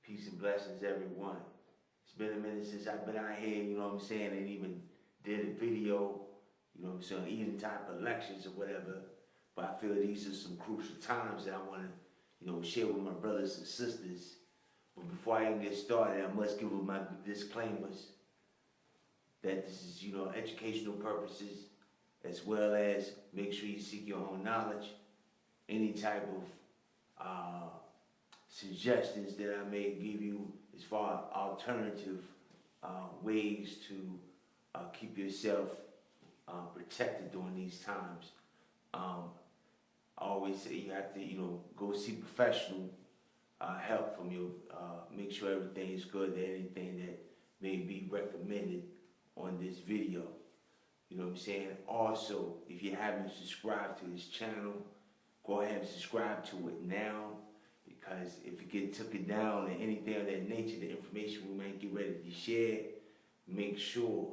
Peace and blessings, everyone. It's been a minute since I've been out here, you know what I'm saying, and even did a video, you know what I'm saying, even type of lectures or whatever. But I feel these are some crucial times that I want to, you know, share with my brothers and sisters. But before I even get started, I must give my disclaimers that this is, you know, educational purposes, as well as make sure you seek your own knowledge. Any type of suggestions that I may give you as far as alternative ways to keep yourself protected during these times. I always say you have to, you know, go seek professional help from you. Make sure everything is good, that anything that may be recommended on this video. You know what I'm saying? Also, if you haven't subscribed to this channel, go ahead and subscribe to it now, because if you get took it down and anything of that nature, the information we might get ready to share, make sure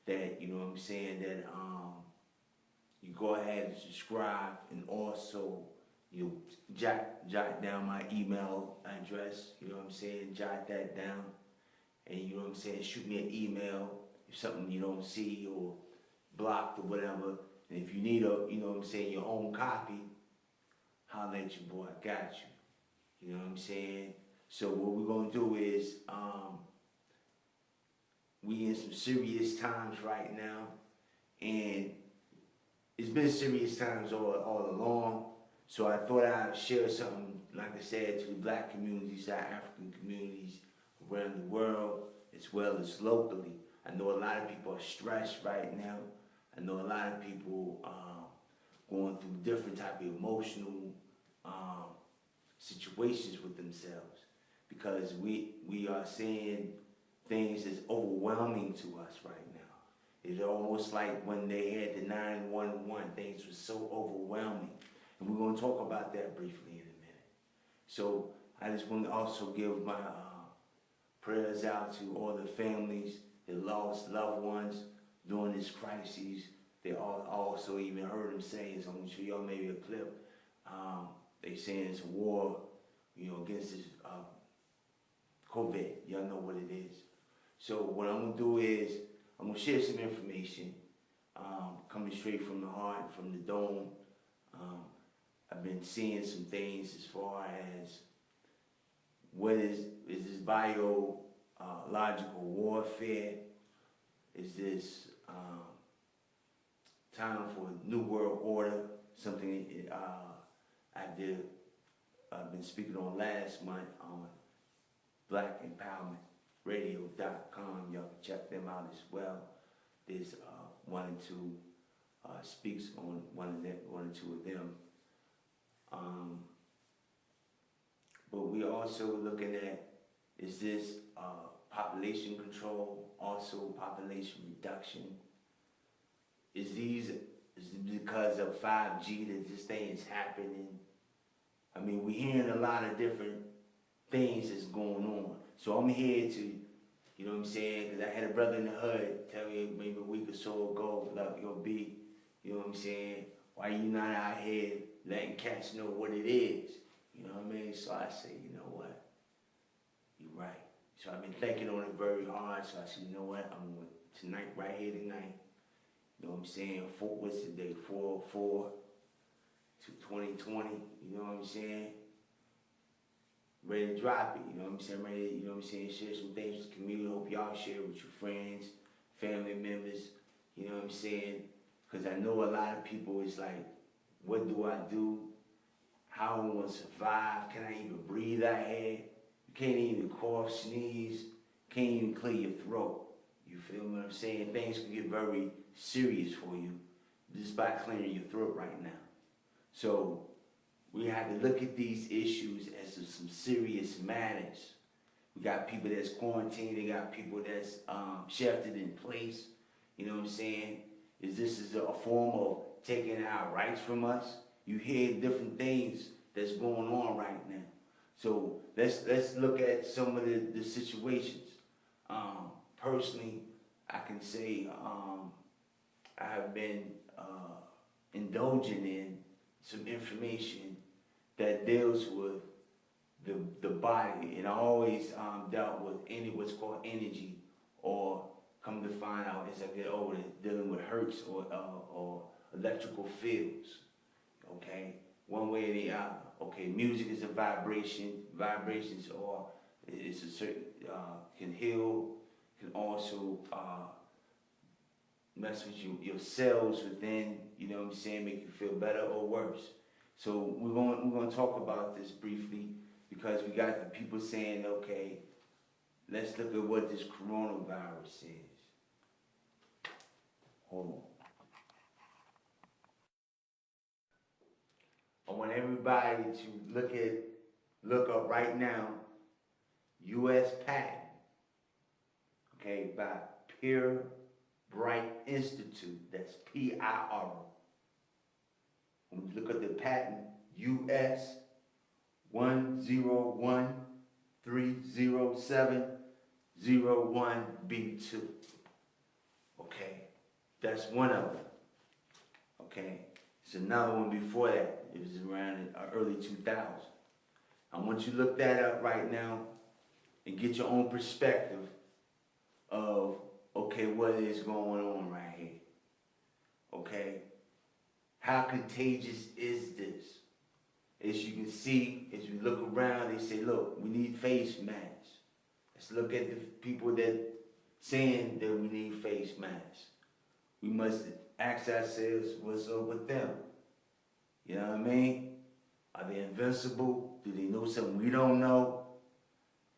that, you know what I'm saying, that you go ahead and subscribe, and also you jot down my email address, you know what I'm saying, jot that down, and you know what I'm saying, shoot me an email if something you don't see or blocked or whatever. And if you need a, you know what I'm saying, your own copy, holler at your boy, I got you. You know what I'm saying? So what we're gonna do is, we in some serious times right now, and it's been serious times all along. So I thought I'd share something, like I said, to the black communities, our African communities around the world, as well as locally. I know a lot of people are stressed right now. I know a lot of people going through different type of emotional situations with themselves, because we are seeing things that's overwhelming to us right now. It's almost like when they had the 911, things were so overwhelming. And we're going to talk about that briefly in a minute. So I just want to also give my prayers out to all the families that lost loved ones during this crisis. They also even heard them say, so I'm going to show y'all maybe a clip. They saying it's a war, you know, against this COVID. Y'all know what it is. So what I'm going to do is, I'm going to share some information coming straight from the heart, from the dome. I've been seeing some things as far as what is this biological warfare? Is this time for a new world order? Something I've been speaking on last month on BlackEmpowermentRadio.com. Y'all can check them out as well. There's one and two speaks on one or two of them. But we also looking at, is this population control, also population reduction? Is it because of 5G that this thing is happening? I mean, we're hearing a lot of different things that's going on. So I'm here to, you know what I'm saying, because I had a brother in the hood tell me maybe a week or so ago, look, yo, B, you know what I'm saying, why you not out here letting cats know what it is? You know what I mean? So I say, you know what, you're right. So I've been thinking on it very hard. So I said, you know what, I'm going tonight, right here tonight, you know what I'm saying, what's the day, 4/4 to 2020, you know what I'm saying? Ready to drop it, you know what I'm saying? Ready to, you know what I'm saying, share some things with the community. Hope y'all share with your friends, family members, you know what I'm saying? Because I know a lot of people is like, what do I do? How am I going to survive? Can I even breathe out here? You can't even cough, sneeze, can't even clear your throat. You feel what I'm saying? Things can get very serious for you just by clearing your throat right now. So we have to look at these issues as some serious matters. We got people that's quarantined, they got people that's sheltered in place. You know what I'm saying? This is a form of taking our rights from us? You hear different things that's going on right now. So let's look at some of the situations. Personally, I can say I have been indulging in some information that deals with the the body, and I always dealt with what's called energy, or come to find out as I get older, dealing with hertz or electrical fields. Okay, one way or the other. Okay, music is a vibration. Vibrations are it's a certain can heal, can also mess with your cells within. You know what I'm saying? Make you feel better or worse. So we're going to talk about this briefly because we got the people saying, okay, let's look at what this coronavirus is. Hold on. I want everybody to look up right now, U.S. patent, okay, by Peer Bright Institute. That's PIR. When you look at the patent, US 101307001B2. Okay, that's one of them. Okay, it's another one before that. It was around in early 2000. I want you to look that up right now and get your own perspective of, okay, what is going on right here? Okay, how contagious is this? As you can see, as you look around, they say, look, we need face masks. Let's look at the people that saying that we need face masks. We must ask ourselves, what's up with them? You know what I mean? Are they invincible? Do they know something we don't know?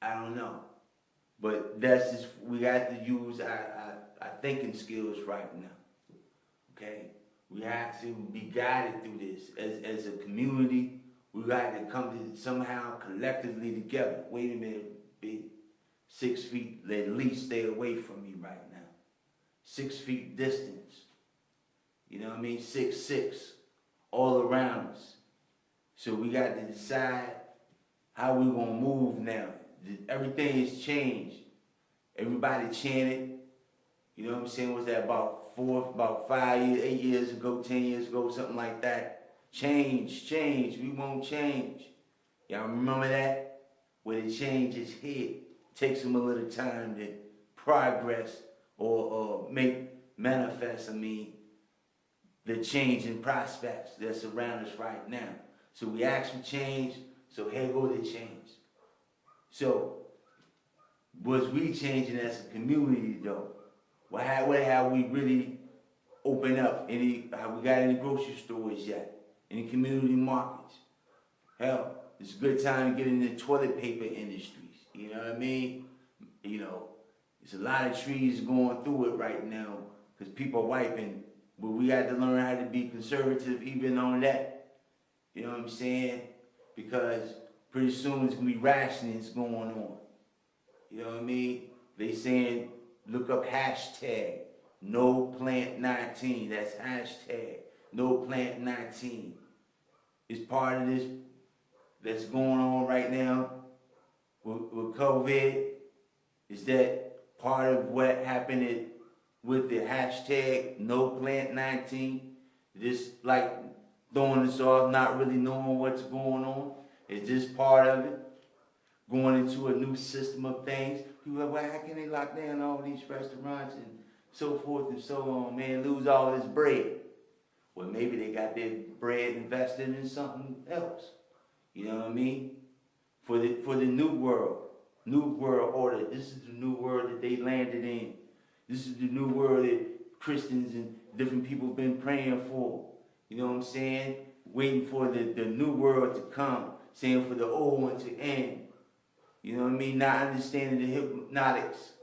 I don't know. But that's just, we got to use our thinking skills right now. Okay? We have to be guided through this. As a community, we got to come to somehow collectively together. Wait a minute, be 6 feet, at least stay away from me right now. 6 feet distance. You know what I mean? 6'6", all around us. So we got to decide how we gonna move now. Everything has changed. Everybody chanted, you know what I'm saying, was that about 5 years, 8 years ago, 10 years ago, something like that. Change, we won't change. Y'all remember that? Where the change is here. Takes them a little time to progress or manifest, the change in prospects that's around us right now. So we ask for change, so here go the change. So, was we changing as a community though? What have we really opened up? Have we got any grocery stores yet? Any community markets? Hell, it's a good time to get in the toilet paper industries. You know what I mean? You know, there's a lot of trees going through it right now because people are wiping, but we got to learn how to be conservative even on that. You know what I'm saying? Because pretty soon it's going to be rationings going on. You know what I mean? They saying, look up hashtag #NoPlant19. That's hashtag #NoPlant19. It's part of this that's going on right now with COVID. Is that part of what happened with the hashtag #NoPlant19? Just like throwing us off, not really knowing what's going on. Is this part of it? Going into a new system of things. People are like, well, how can they lock down all these restaurants and so forth and so on, man, lose all this bread? Well, maybe they got their bread invested in something else. You know what I mean? For the new world order. This is the new world that they landed in. This is the new world that Christians and different people have been praying for. You know what I'm saying? Waiting for the new world to come. Saying for the old one to end. You know what I mean? Not understanding the hypnotics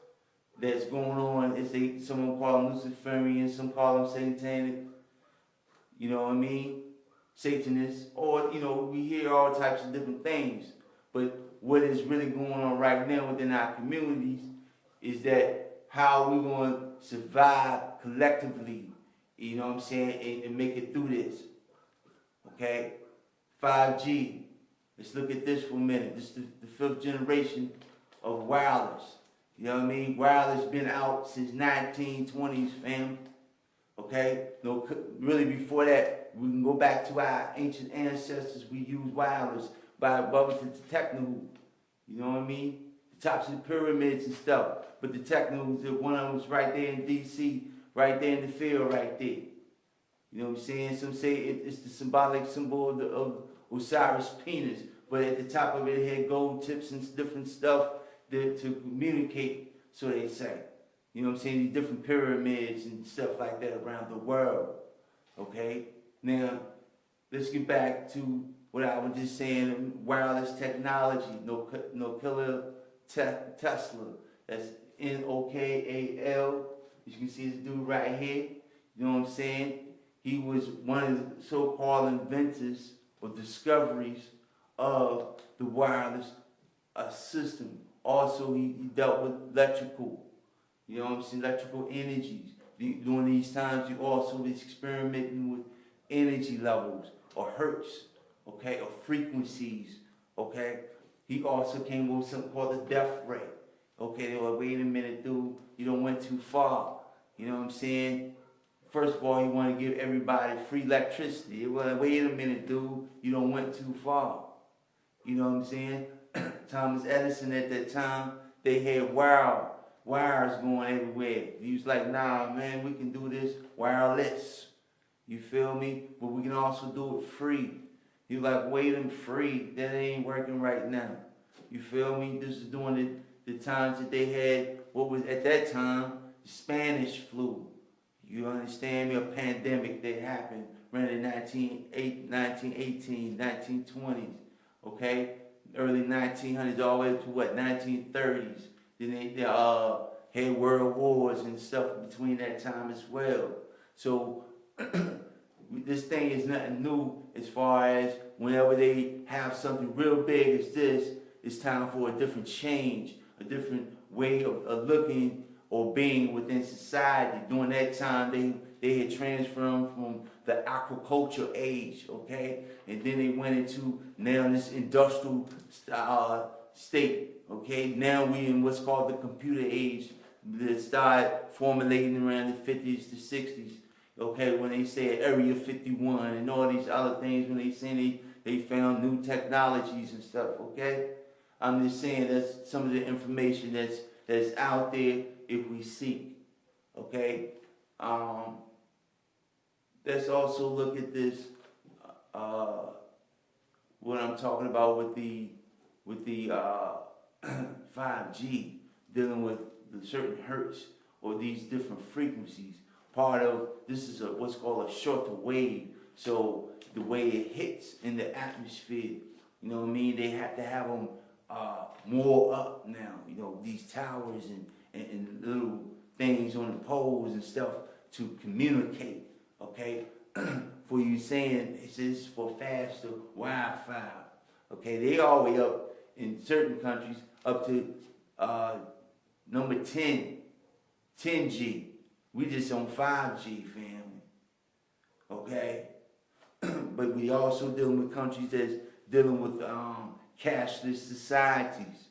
that's going on. Someone call them Luciferian, some call them satanic. You know what I mean? Satanists. Or, you know, we hear all types of different things. But what is really going on right now within our communities is that how we're going to survive collectively, you know what I'm saying, and make it through this. Okay? 5G. Let's look at this for a minute. This is the 5th generation of wireless. You know what I mean? Wireless been out since 1920s, fam. Okay? No, really before that, we can go back to our ancient ancestors. We used wireless by Bubba to Techno You know what I mean? The tops of the pyramids and stuff. But the techno, one of them was right there in D.C., right there in the field, right there. You know what I'm saying? Some say it's the symbolic symbol of Osiris' penis, but at the top of it had gold tips and different stuff to communicate, so they say. You know what I'm saying? These different pyramids and stuff like that around the world. Okay? Now, let's get back to what I was just saying, wireless technology, Nikola Tesla. That's N-O-K-A-L. As you can see this dude right here. You know what I'm saying? He was one of the so-called inventors or discoveries of the wireless system. Also, he dealt with electrical, you know what I'm saying, electrical energies. During these times, he also was experimenting with energy levels or hertz, okay, or frequencies, okay. He also came up with something called the death ray. Okay, they were like, wait a minute, dude, you don't went too far. You know what I'm saying? First of all, he wanted to give everybody free electricity. It was like, wait a minute, dude, you don't went too far. You know what I'm saying? Thomas Edison at that time, they had wires going everywhere. He was like, nah, man, we can do this wireless. You feel me? But we can also do it free. He was like, wait, I'm free. That ain't working right now. You feel me? This is during the times that they had, what was at that time, the Spanish flu. You understand me? A pandemic that happened around the 1918, 1920s, okay? Early 1900s all the way to what, 1930s. Then they had world wars and stuff between that time as well. So this thing is nothing new as far as whenever they have something real big as this, it's time for a different change, a different way of looking or being within society. During that time, they had transformed from the agricultural age, okay? And then they went into now this industrial state, okay? Now we in what's called the computer age that started formulating around the 50s to 60s, okay? When they said Area 51 and all these other things, when they say they found new technologies and stuff, okay? I'm just saying that's some of the information that's out there if we seek, okay? Let's also look at this, what I'm talking about with the 5G, dealing with the certain hertz or these different frequencies. Part of this is what's called a shorter wave. So the way it hits in the atmosphere, you know what I mean? They have to have them more up now. You know, these towers and little things on the poles and stuff to communicate. Okay, for you saying this is for faster Wi-Fi. Okay, they all the way up in certain countries up to number 10G. We just on 5G, family. Okay, but we also dealing with countries that's dealing with cashless societies.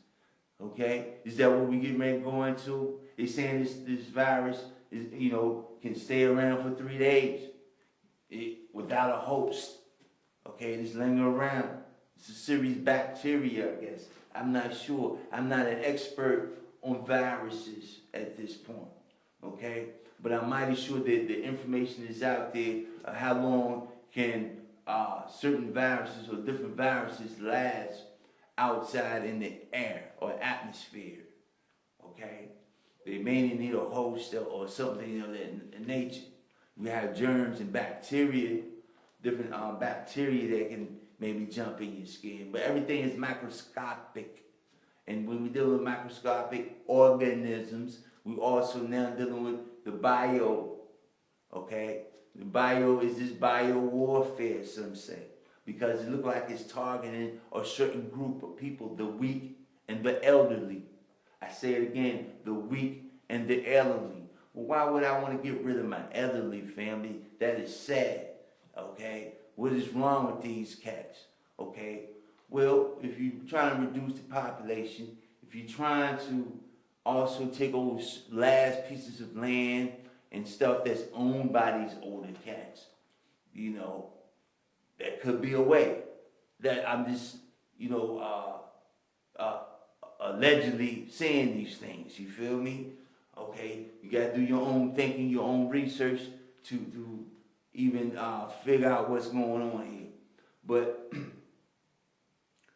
Okay, is that what we get ready to go into? They're saying this virus is, can stay around for 3 days without a host. Okay, just linger around. It's a serious bacteria, I guess. I'm not sure. I'm not an expert on viruses at this point. Okay, but I'm mighty sure that the information is out there. How long can certain viruses or different viruses last outside in the air or atmosphere? Okay, they mainly need a host or something of that nature. We have germs and bacteria, different bacteria that can maybe jump in your skin, but everything is microscopic. And when we deal with microscopic organisms, we also now dealing with the bio. Okay, the bio is this bio warfare, some say, because it looks like it's targeting a certain group of people, the weak and the elderly. I say it again, the weak and the elderly. Well, why would I want to get rid of my elderly family? That is sad, okay? What is wrong with these cats, okay? Well, if you're trying to reduce the population, if you're trying to also take over last pieces of land and stuff that's owned by these older cats, that could be a way. That I'm just, allegedly saying these things. You feel me? Okay, you gotta do your own thinking, your own research to even figure out what's going on here. But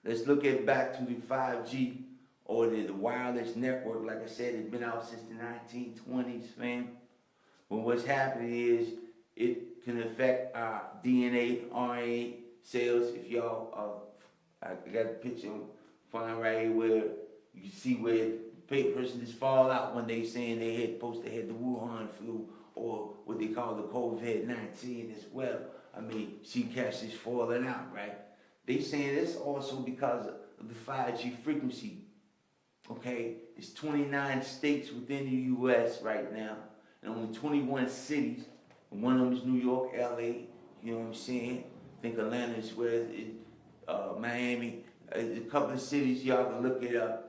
let's look at back to the 5G or the wireless network. Like I said, it's been out since the 1920s, man. But what's happening is it can affect our DNA, RNA cells. If y'all, I got a picture fine right here where you see where the person just fall out when they saying they had supposed to have the Wuhan flu or what they call the Covid19 as well. I mean, she catches falling out, right? They saying this also because of the 5G frequency. Okay, it's 29 states within the U.S. right now, and only 21 cities. And one of them is New York, L.A. You know what I'm saying? I think Atlanta is where it, Miami. A couple of cities y'all can look it up.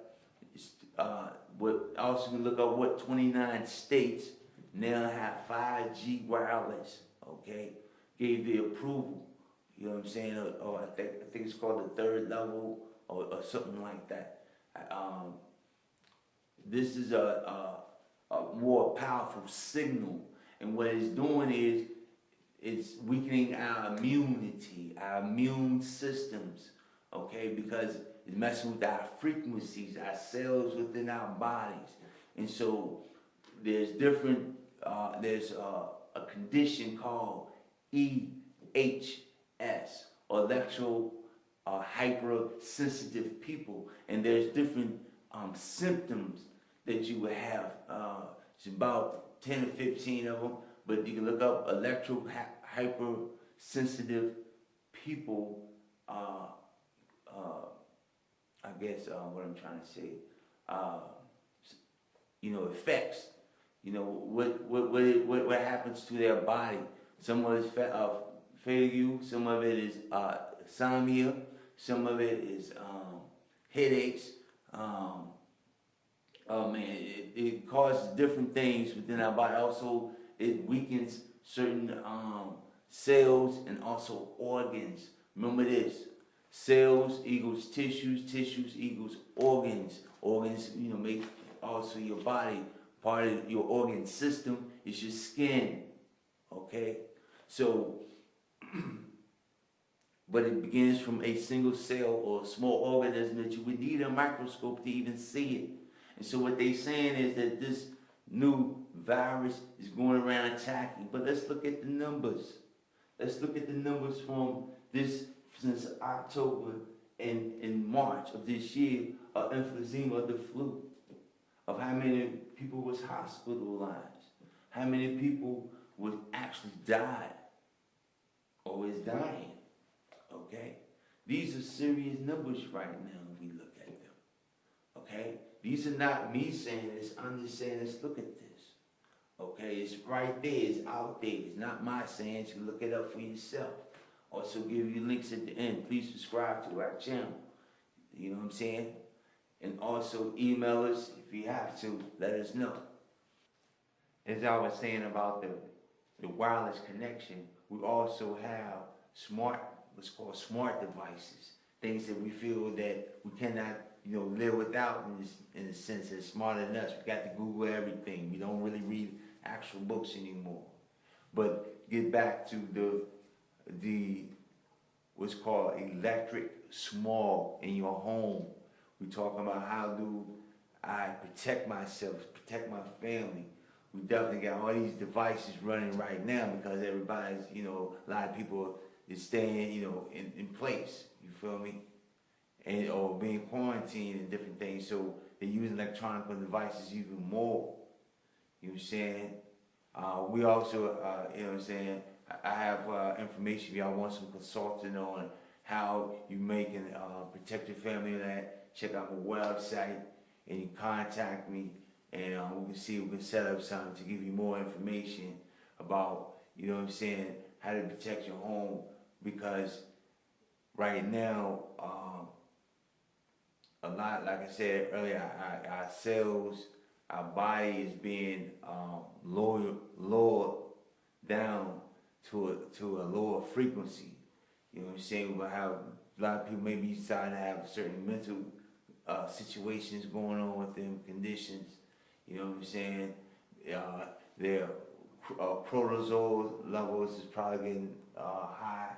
But also can look up what 29 states now have 5G wireless. Okay, gave the approval. You know what I'm saying? Or I think it's called the third level or something like that. This is a more powerful signal, and what it's doing is it's weakening our immunity, our immune systems, okay? Because it's messing with our frequencies, our cells within our bodies, and so there's different. There's a condition called EHS, or electro hypersensitive people, and there's different symptoms that you would have. It's about 10 or 15 of them, but you can look up electro hypersensitive people. I guess what I'm trying to say, effects. What happens to their body. Some of it is failure, some of it is insomnia, some of it is headaches. Oh man, it causes different things within our body. Also, it weakens certain cells and also organs. Remember this: cells equals tissues, tissues equals organs. Organs, make also your body. Part of your organ system is your skin. Okay, so. But it begins from a single cell or a small organism that you would need a microscope to even see it. And so what they're saying is that this new virus is going around attacking. But let's look at the numbers. Let's look at the numbers from this, since October and in March of this year, of emphysema, the flu, of how many people was hospitalized, how many people would actually die or is dying. Okay? These are serious numbers right now when we look at them. Okay? These are not me saying this, I'm just saying, let's look at this. Okay? It's right there, it's out there. It's not my saying, you can look it up for yourself. Also give you links at the end. Please subscribe to our channel. You know what I'm saying? And also email us if you have to, let us know. As I was saying about the wireless connection, we also have what's called smart devices, things that we feel that we cannot, live without in the sense that smarter than us. We got to Google everything. We don't really read actual books anymore. But get back to the what's called electric smog in your home. We're talking about how do I protect myself, protect my family. We definitely got all these devices running right now because everybody's, a lot of people is staying, in place. You feel me? And or being quarantined and different things. So they're using electronic devices even more. You know what I'm saying? We also, I have information if y'all want some consulting on how you can protect your family and that. Check out my website and you contact me and we can see if we can set up something to give you more information about, how to protect your home. Because right now, a lot, like I said earlier, our cells, our body is being lowered down to a lower frequency. You know what I'm saying? We'll have a lot of people maybe starting to have certain mental situations going on with them, conditions. You know what I'm saying? Their protozoal levels is probably getting high.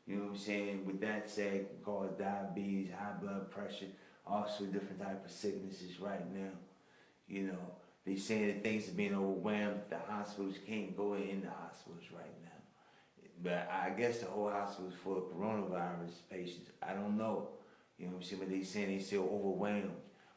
You know what I'm saying? With that said, it can cause diabetes, high blood pressure, also different type of sicknesses right now. You know, they saying that things are being overwhelmed. The hospitals can't go in the hospitals right now. But I guess the whole hospital is full of coronavirus patients. I don't know. You know what I'm saying? But they saying they still overwhelmed.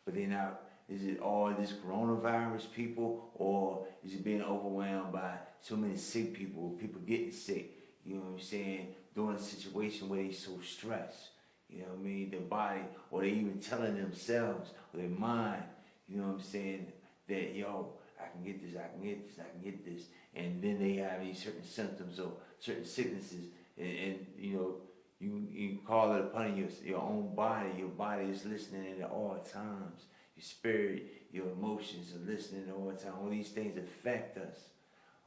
But they're not. Is it all this coronavirus people, or is it being overwhelmed by so many sick people, people getting sick? You know what I'm saying? During a situation where they so stressed. You know what I mean? Their body, or they even telling themselves, or their mind, you know what I'm saying, that, yo, I can get this, I can get this, I can get this. And then they have these certain symptoms or certain sicknesses, and you know, you call it upon your own body. Your body is listening at all times. Your spirit, your emotions are listening all the time. All these things affect us.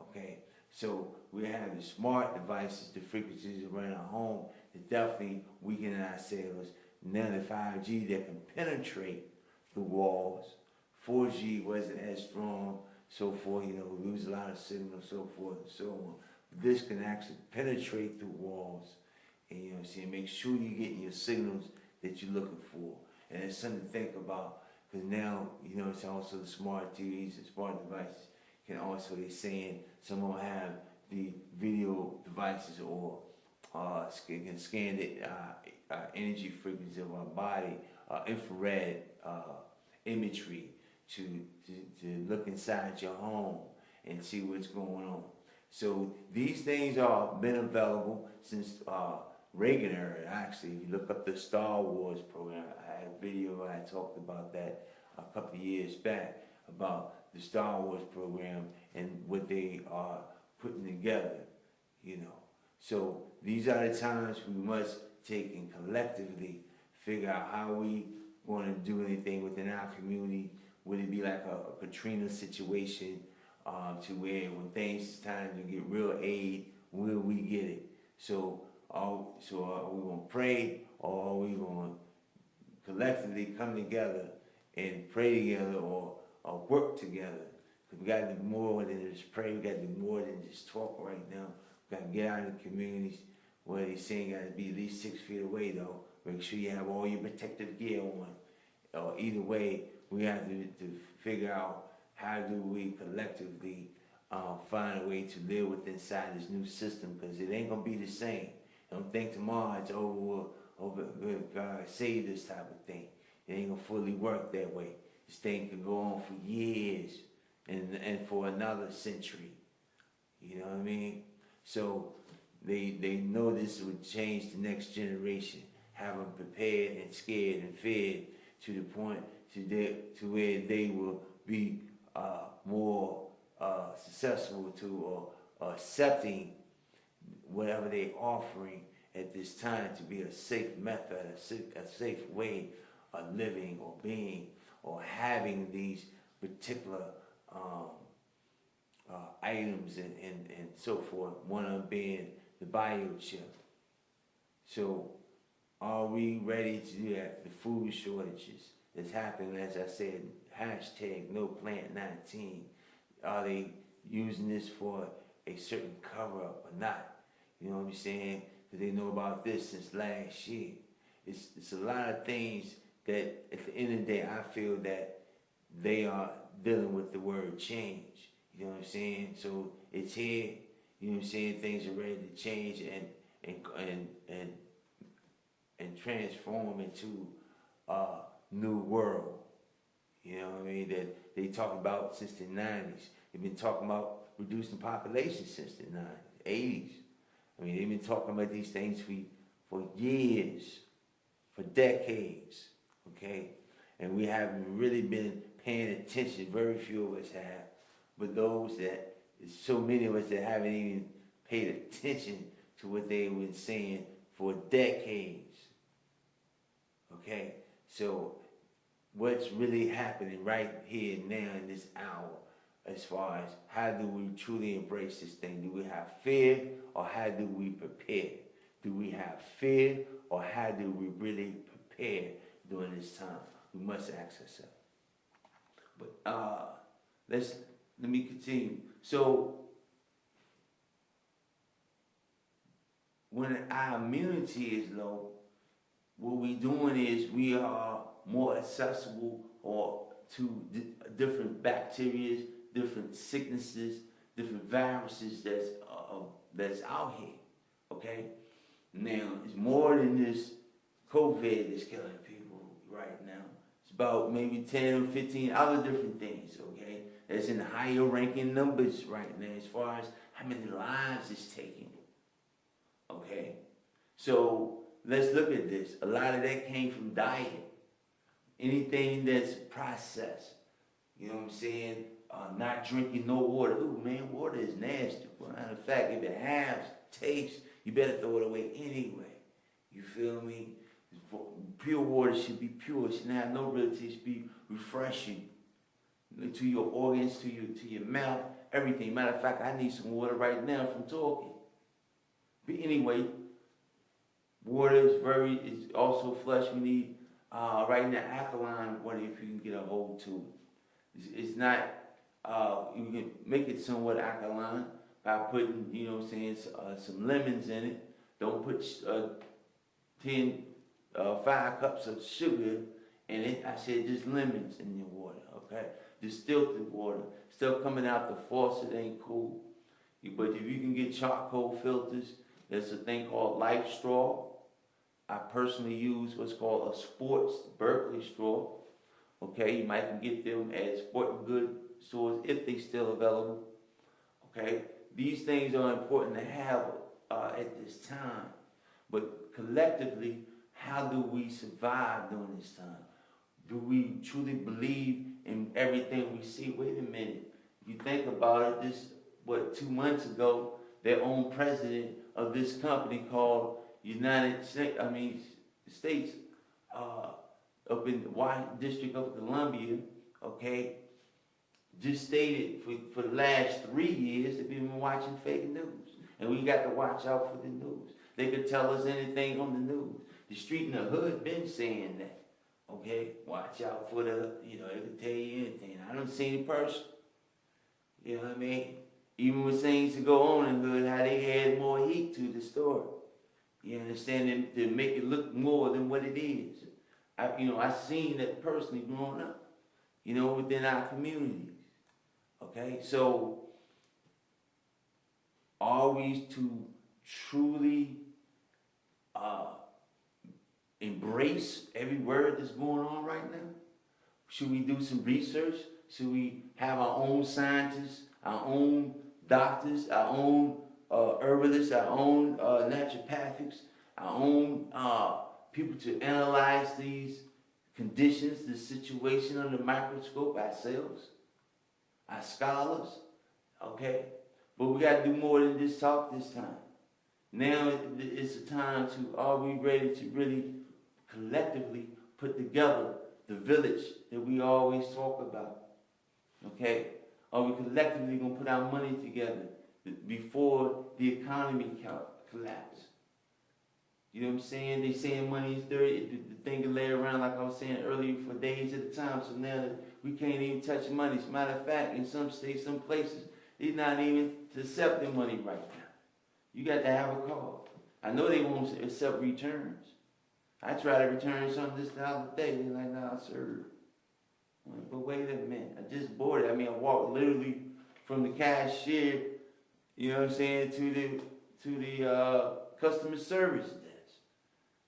Okay, so we have the smart devices, the frequencies around our home that definitely weaken ourselves. Now the 5G that can penetrate the walls. 4G wasn't as strong, so forth. You know, we lose a lot of signal, so forth and so on. This can actually penetrate through walls, and you know what I'm saying. Make sure you're getting your signals that you're looking for, and it's something to think about. Because now, you know, it's also the smart TVs and smart devices can also, they're saying some of them have the video devices, or can scan the energy frequency of our body, infrared imagery to look inside your home and see what's going on. So these things are been available since Reagan era. Actually, if you look up the Star Wars program, I had a video, I talked about that a couple of years back, about the Star Wars program and what they are putting together, you know. So these are the times we must take and collectively figure out how we want to do anything within our community. Would it be like a Katrina situation, to where when things is time to get real aid, will we get it? So are we going to pray, or are we going to collectively come together and pray together, or work together? Because we got to do more than just pray. We got to do more than just talk right now. We got to get out in the communities where they saying got to be at least 6 feet away, though. Make sure you have all your protective gear on. Either way, we have to figure out how do we collectively find a way to live with inside this new system, because it ain't going to be the same. Don't think tomorrow it's over, God save this type of thing. It ain't going to fully work that way. This thing could go on for years and for another century. You know what I mean? So they know this would change the next generation, have them prepared and scared and fed to the point to where they will be more successful to accepting whatever they're offering at this time to be a safe method, a safe way of living or being or having these particular items and so forth, one of them being the biochip. So are we ready to do that? The food shortages that's happening, as I said, hashtag no plant 19. Are they using this for a certain cover up or not? You know what I'm saying? Because they know about this since last year. It's a lot of things that at the end of the day I feel that they are dealing with the word change. You know what I'm saying? So it's here, you know what I'm saying, things are ready to change and transform into a new world. You know what I mean? That they talk about since the 90s. They've been talking about reducing population since the 90s, 80s. I mean, they've been talking about these things for years, for decades, okay? And we haven't really been paying attention. Very few of us have. But those that, there's so many of us that haven't even paid attention to what they've been saying for decades. Okay? So what's really happening right here now in this hour, as far as how do we truly embrace this thing? Do we have fear, or how do we prepare? Do we have fear, or how do we really prepare during this time? We must ask ourselves. But let me continue. So when our immunity is low, what we doing is we are more accessible or to different bacteria, different sicknesses, different viruses that's out here. Okay, now it's more than this COVID that's killing people right now. It's about maybe 10 or 15 other different things. Okay, that's in higher ranking numbers right now as far as how many lives it's taking. Okay, so let's look at this. A lot of that came from diet. Anything that's processed. You know what I'm saying? Not drinking no water. Ooh, man, water is nasty. Well, matter of fact, if it has taste, you better throw it away anyway. You feel me? Pure water should be pure. It should not have no real taste. It should be refreshing to your organs, to your mouth, everything. Matter of fact, I need some water right now from talking. But anyway, water is also flush. We need right now alkaline water if you can get a hold to it. It's not. You can make it somewhat alkaline by putting, you know what I'm saying, some lemons in it. Don't put 5 cups of sugar in it. I said just lemons in your water, okay? Distilled water. Still coming out the faucet ain't cool. But if you can get charcoal filters, there's a thing called Life Straw. I personally use what's called a Sports Berkeley straw. Okay, you might can get them at sporting goods stores if they still available. Okay, these things are important to have at this time. But collectively, how do we survive during this time? Do we truly believe in everything we see? Wait a minute. If you think about it, 2 months ago, their own president of this company called United States, up in the District of Columbia, okay, just stated for the last 3 years they've been watching fake news. And we got to watch out for the news. They could tell us anything on the news. The street and the hood been saying that. Okay, watch out for they could tell you anything. I don't see any person. You know what I mean? Even with things to go on in the hood, how they add more heat to the story. You understand? To make it look more than what it is. I seen that personally growing up, within our communities. Okay, so are we to truly embrace every word that's going on right now? Should we do some research? Should we have our own scientists, our own doctors, our own herbalists, our own naturopathics, our own people to analyze these conditions, the situation under the microscope ourselves, our scholars, okay? But we got to do more than just talk this time. Now it's a time are we ready to really collectively put together the village that we always talk about, okay? Are we collectively going to put our money together before the economy collapse? You know what I'm saying? They saying money is dirty. The thing can lay around, like I was saying earlier, for days at a time. So now we can't even touch money. As a matter of fact, in some states, some places, they're not even accepting money right now. You got to have a card. I know they won't accept returns. I tried to return something just the other day. They're like, nah, sir. But wait a minute. I just bought it. I walked literally from the cashier, you know what I'm saying, to the customer service desk.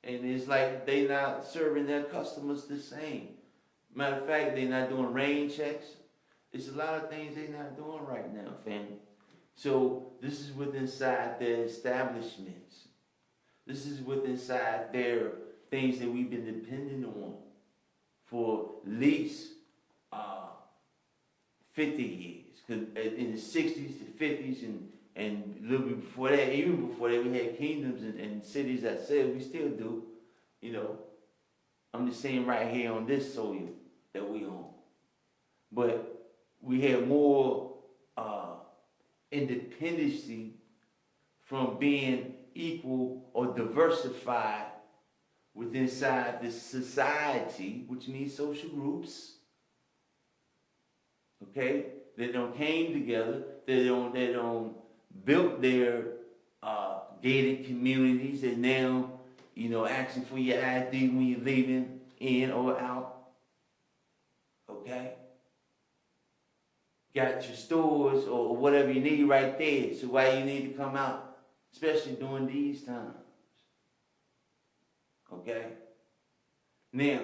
And it's like they not serving their customers the same. Matter of fact, they're not doing rain checks. It's a lot of things they're not doing right now, family. So this is within inside their establishments. This is within inside their things that we've been dependent on for at least 50 years. Because in the 60s, the 50s, and a little bit before that, even before that, we had kingdoms and cities that said we still do. I'm just saying right here on this soil that we own. But we have more independency from being equal or diversified within inside this society, which needs social groups, okay, that don't came together, they don't built their gated communities, and now, asking for your ID when you're leaving in or out, okay? Got your stores or whatever you need right there, so why you need to come out, especially during these times, okay? Now,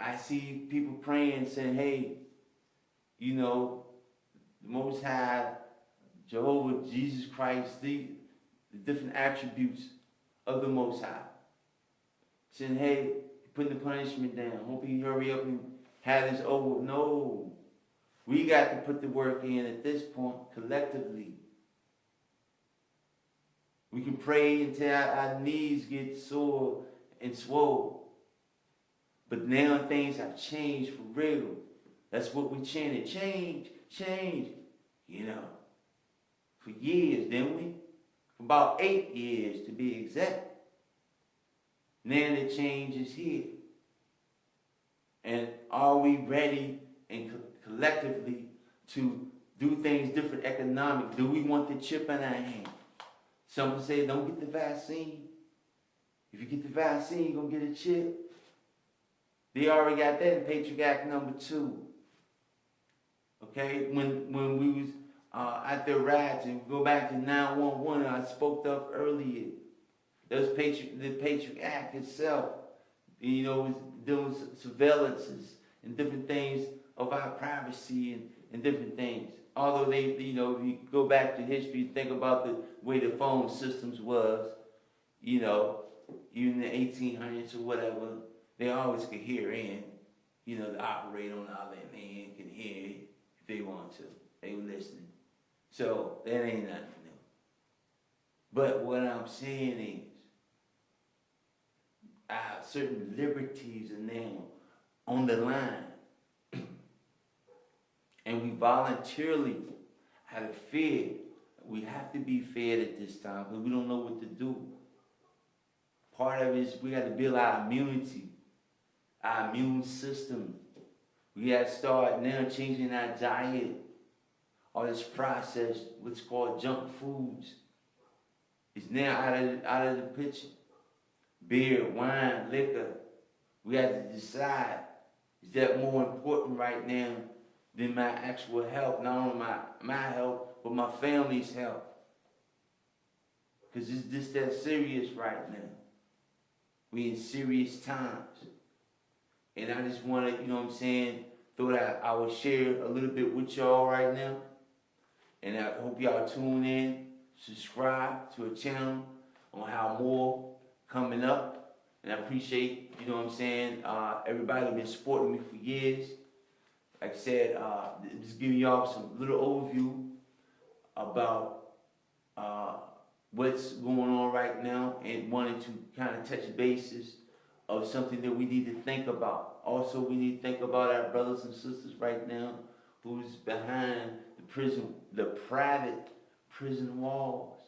I see people praying, saying, hey, the Most High, Jehovah, Jesus Christ, the different attributes of the Most High. Saying, hey, putting the punishment down. Hope you hurry up and have this over. No. We got to put the work in at this point collectively. We can pray until our knees get sore and swole. But now things have changed for real. That's what we chanted. Change, change. For years, didn't we? For about 8 years to be exact. Now the change is here. And are we ready and collectively to do things different economically? Do we want the chip in our hand? Some say don't get the vaccine. If you get the vaccine, you're going to get a chip. They already got that in Patriot Act number 2. Okay? When we was out there rioting, we go back to 911, I spoke up earlier. There was the Patriot Act itself. Was doing surveillances and different things of our privacy and different things. Although they, if you go back to history, think about the way the phone systems was, even in the 1800s or whatever, they always could hear in. The operator on the other end can hear it if they want to. They were listening. So that ain't nothing new. But what I'm saying is, certain liberties are now on the line. And we voluntarily had to fed. We have to be fed at this time because we don't know what to do. Part of it is we got to build our immunity, our immune system. We got to start now changing our diet. All this processed, what's called junk foods, is now out of the picture. Beer, wine, liquor. We have to decide, is that more important right now than my actual health? Not only my health, but my family's health. Because it's just that serious right now. We in serious times. And I just want to, thought I would share a little bit with y'all right now. And I hope y'all tune in, subscribe to a channel on how more coming up. And I appreciate, everybody been supporting me for years. Like I said, just giving y'all some little overview about what's going on right now and wanting to kind of touch bases of something that we need to think about. Also, we need to think about our brothers and sisters right now who's behind the private prison walls.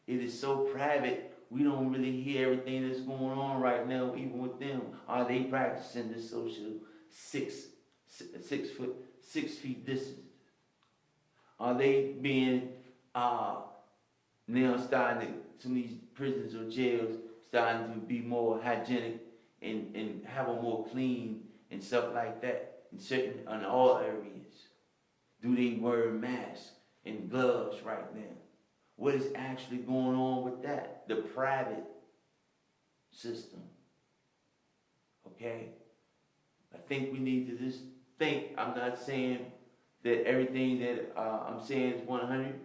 It is so private, we don't really hear everything that's going on right now, even with them. Are they practicing this social 6 feet distance? Are they being now starting some of these prisons or jails starting to be more hygienic and have a more clean and stuff like that in all areas? Do they wear masks and gloves right now? What is actually going on with that? The private system. Okay? I think we need to just think. I'm not saying that everything that I'm saying is 100.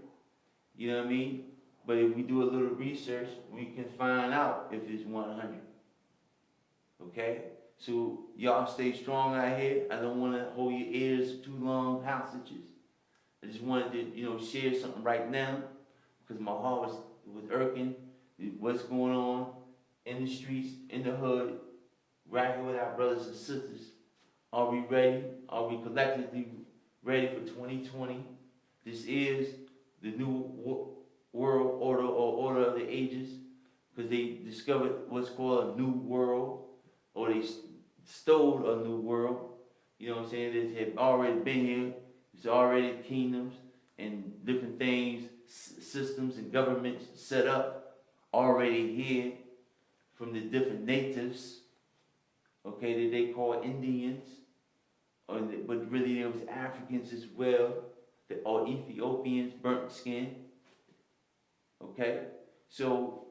You know what I mean? But if we do a little research, we can find out if it's 100. Okay? So y'all stay strong out here. I don't want to hold your ears too long hostages. I just wanted to, share something right now because my heart was irking. What's going on in the streets, in the hood, right here with our brothers and sisters. Are we ready? Are we collectively ready for 2020? This is the new world order or order of the ages. because they discovered what's called a new world, or they stole a new world. You know what I'm saying? They had already been here. There's already kingdoms and different things, systems and governments set up already here from the different natives, okay, that they call Indians, but really there was Africans as well, or Ethiopians, burnt skin, okay? So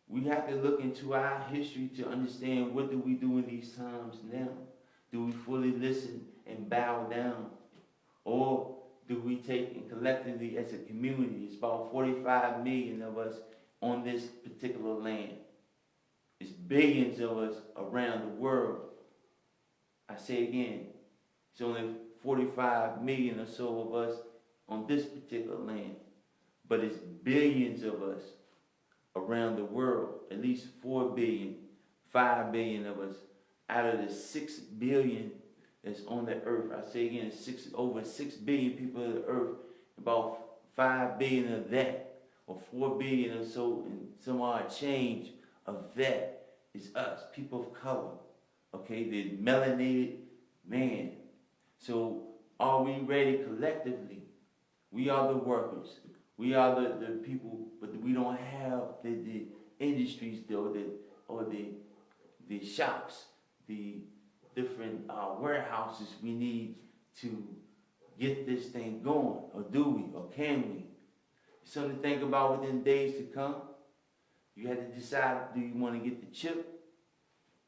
we have to look into our history to understand what do we do in these times now. Do we fully listen and bow down? Or do we take and collectively as a community, it's about 45 million of us on this particular land. It's billions of us around the world. I say again, it's only 45 million or so of us on this particular land. But it's billions of us around the world, at least 4 billion, 5 billion of us out of the 6 billion that's on the earth. I say again, over 6 billion people on the earth, about 5 billion of that, or 4 billion or so, and some odd change of that is us, people of color, okay, the melanated man. So are we ready collectively? We are the workers. We are the people, but we don't have the industries or the shops, the different warehouses we need to get this thing going, or do we, or can we? Something to think about within days to come. You have to decide, do you want to get the chip?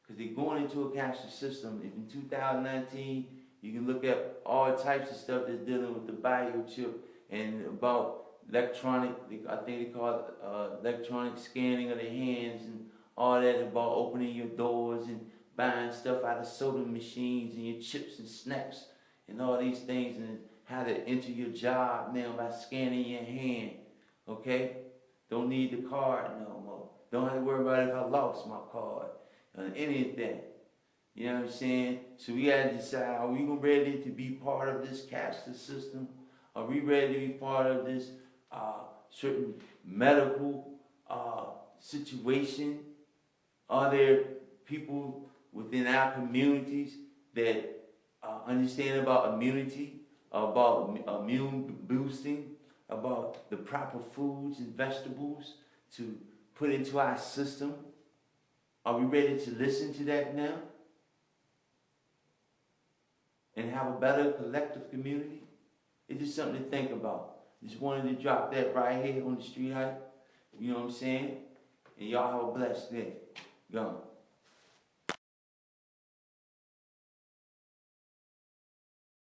Because they're going into a cashless system. If in 2019, you can look at all types of stuff that's dealing with the biochip and about electronic, I think they call it electronic scanning of the hands and all that, about opening your doors and buying stuff out of soda machines and your chips and snacks and all these things, and how to enter your job now by scanning your hand, okay? Don't need the card no more. Don't have to worry about if I lost my card or any of that. You know what I'm saying? So we got to decide, are we ready to be part of this cashless system? Are we ready to be part of this certain medical situation? Are there people within our communities that understand about immunity, about immune boosting, about the proper foods and vegetables to put into our system? Are we ready to listen to that now? And have a better collective community? It's just something to think about. Just wanted to drop that right here on the street hype. You know what I'm saying? And y'all have a blessed day. Gone.